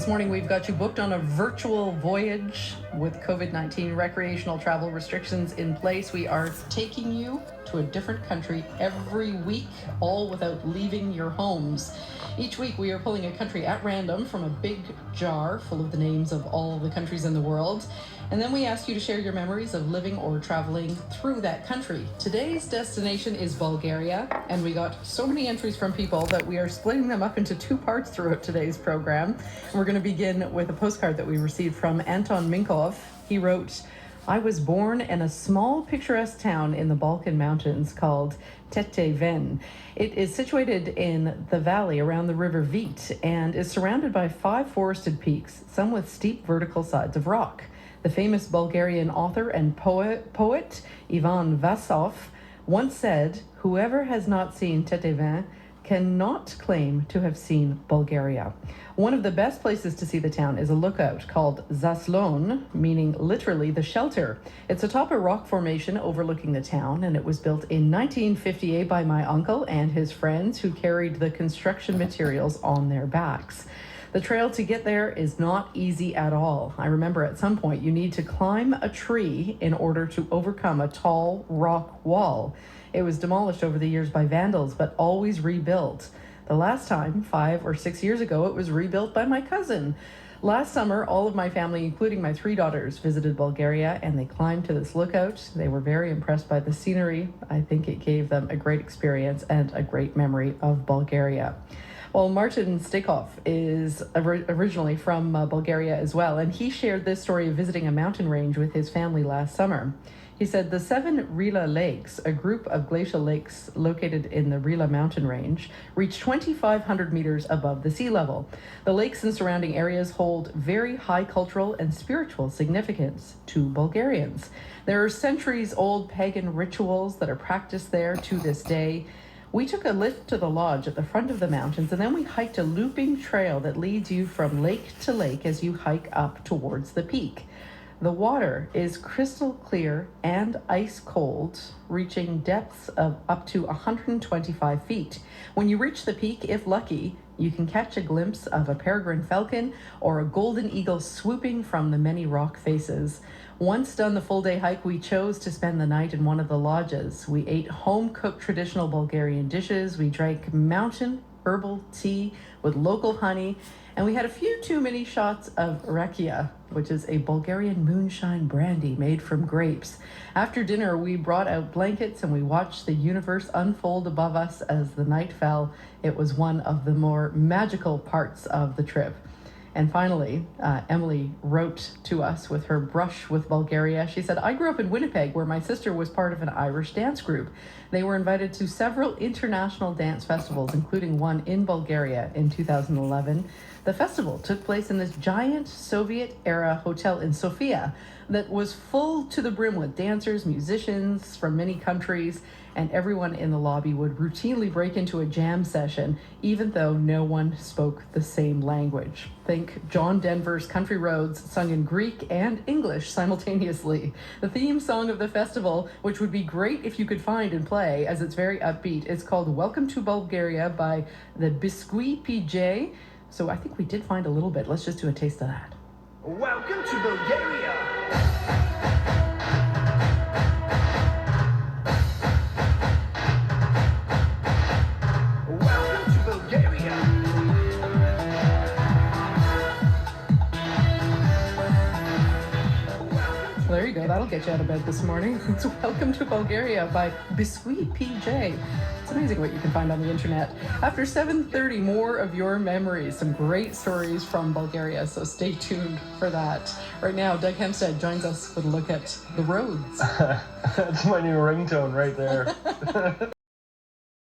morning we've got you booked on a virtual voyage with COVID-19 recreational travel restrictions in place. We are taking you to a different country every week, all without leaving your homes. Each week we are pulling a country at random from a big jar full of the names of all the countries in the world. And then we ask you to share your memories of living or traveling through that country. Today's destination is Bulgaria, and we got so many entries from people that we are splitting them up into two parts throughout today's program. We're going to begin with a postcard that we received from Anton Minkov. He wrote, I was born in a small picturesque town in the Balkan Mountains called Teteven. It is situated in the valley around the river Vit and is surrounded by 5 forested peaks, some with steep vertical sides of rock. The famous Bulgarian author and poet Ivan Vasov once said, whoever has not seen Teteven cannot claim to have seen Bulgaria. One of the best places to see the town is a lookout called Zaslon, meaning literally the shelter. It's atop a rock formation overlooking the town, and it was built in 1958 by my uncle and his friends who carried the construction materials on their backs. The trail to get there is not easy at all. I remember at some point you need to climb a tree in order to overcome a tall rock wall. It was demolished over the years by vandals, but always rebuilt. The last time, 5 or 6 years ago, it was rebuilt by my cousin. Last summer, all of my family, including my 3 daughters, visited Bulgaria, and they climbed to this lookout. They were very impressed by the scenery. I think it gave them a great experience and a great memory of Bulgaria. Well, Martin Stikov is originally from Bulgaria as well, and he shared this story of visiting a mountain range with his family last summer. He said the 7 Rila Lakes, a group of glacial lakes located in the Rila mountain range, reach 2,500 meters above the sea level. The lakes and surrounding areas hold very high cultural and spiritual significance to Bulgarians. There are centuries-old pagan rituals that are practiced there to this day. We took a lift to the lodge at the front of the mountains, and then we hiked a looping trail that leads you from lake to lake as you hike up towards the peak. The water is crystal clear and ice cold, reaching depths of up to 125 feet. When you reach the peak, if lucky, you can catch a glimpse of a peregrine falcon or a golden eagle swooping from the many rock faces. Once done the full-day hike, we chose to spend the night in one of the lodges. We ate home-cooked traditional Bulgarian dishes. We drank mountain herbal tea with local honey, and we had a few too many shots of rakia, which is a Bulgarian moonshine brandy made from grapes. After dinner, we brought out blankets and we watched the universe unfold above us as the night fell. It was one of the more magical parts of the trip. And finally, Emily wrote to us with her brush with Bulgaria. She said, I grew up in Winnipeg, where my sister was part of an Irish dance group. They were invited to several international dance festivals, including one in Bulgaria in 2011. The festival took place in this giant Soviet-era hotel in Sofia that was full to the brim with dancers, musicians from many countries, and everyone in the lobby would routinely break into a jam session, even though no one spoke the same language. Think John Denver's Country Roads, sung in Greek and English simultaneously. The theme song of the festival, which would be great if you could find and play, as it's very upbeat, is called Welcome to Bulgaria by the Biscuit PJ. So I think we did find a little bit. Let's just do a taste of that. Welcome to Bulgaria! There you go. That'll get you out of bed this morning. It's Welcome to Bulgaria by Biscuit PJ. It's amazing what you can find on the internet. After 7:30, more of your memories. Some great stories from Bulgaria, so stay tuned for that. Right now, Doug Hempstead joins us with a look at the roads. That's my new ringtone right there.